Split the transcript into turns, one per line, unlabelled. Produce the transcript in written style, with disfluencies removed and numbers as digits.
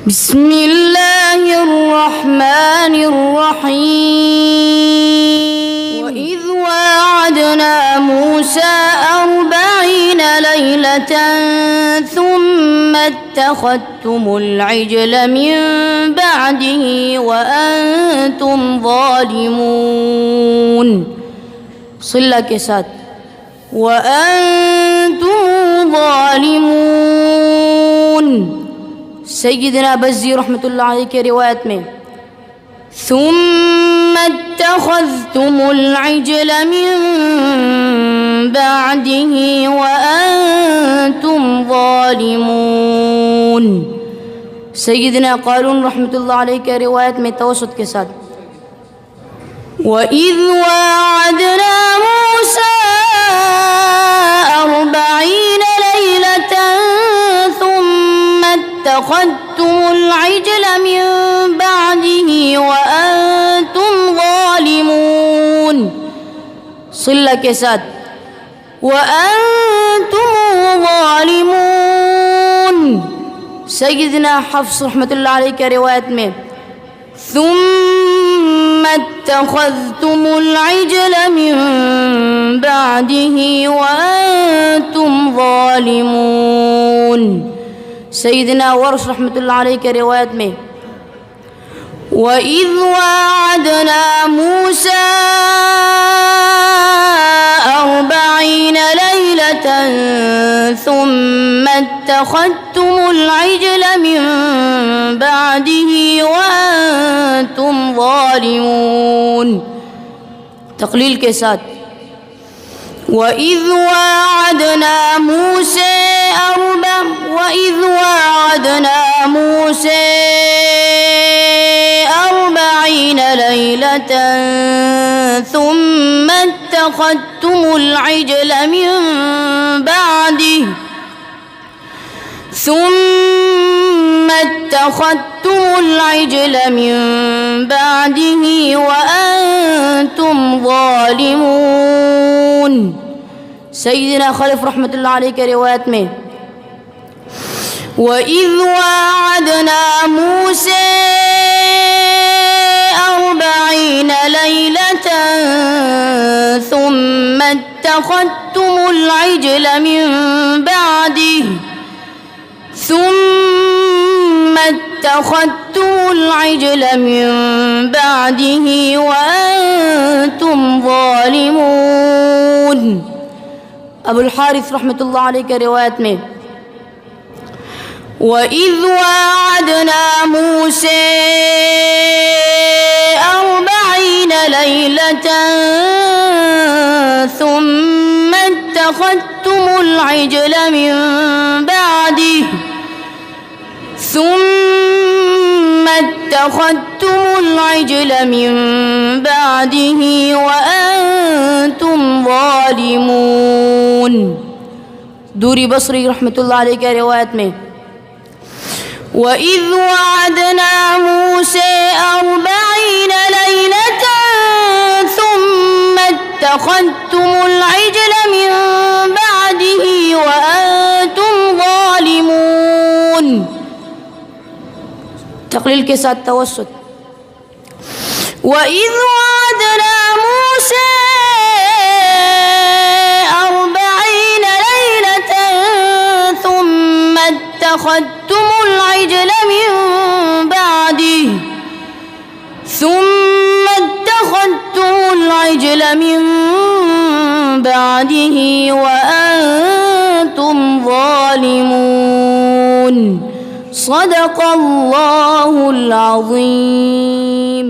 بسم الله الرحمن الرحيم. وإذ واعدنا موسى 40 ليلة ثم اتخذتم العجل من بعده وأنتم ظالمون. صلة के साथ وأنتم ظالمون. सैयदना बज़्ज़ी रहमतुल्लाह अलैह के रिवायत में सुम्मा इत्तख़ज़्तुमुल इजल मिन बअदिही व अंतुम ज़ालिमून। सैयदना क़ारून रहमतुल्लाह अलैह के रिवायत में तवस्सुत के साथ व इज़ वाअदना मूसा 40 लैलतन اتخذتم العجل من بعده وأنتم ظالمون. صلة के साथ وأنتم ظالمون. सैयदना हफ्स रहमतुल्लाह अलैह के रिवायत में ثم اتخذتم العجل من بعده وأنتم ظالمون. सैयदना वर्ष रहमतुल्लाह अलैह के रिवायत में वइज़ वाअदना मूसा 40 लैलतन सुम्मा इत्तख़ज़्तुमुल इजल मिन बअदिही व अंतुम ज़ालिमून. तक़लील के साथ वइज़ वाअदना मूसा 40 ليلة ثم اتخذتم العجل من بعده وأنتم ظالمون. सैयदना खलीफ रहमतुल्लाह अलैह के रिवायत में वइज़ वाअदना मूसा 40 ليلة ثم اتخذتم العجل من بعده وأنتم ظالمون. अबुल हारिस रहमतुल्लाह अलैह के रिवायत में वइज़ वाअदना मूसा 40 ليلة ثم اتخذتمul इजल من بعده وأنتم ظالمون. दूरी बसरी रहमतुल्लाह अलैह के रिवायत में वइज़ वाअदना मूसा 40 लैलة ثم اتخذتمul इजल من بعده وأنتم ظالمون. तक़लील के साथ तवस्सुत वइज़ वाअदना मूसा 40 ليلة ثم اتخذتمul इजल من بعده وأنتم ظالمون. صدق الله العظيم.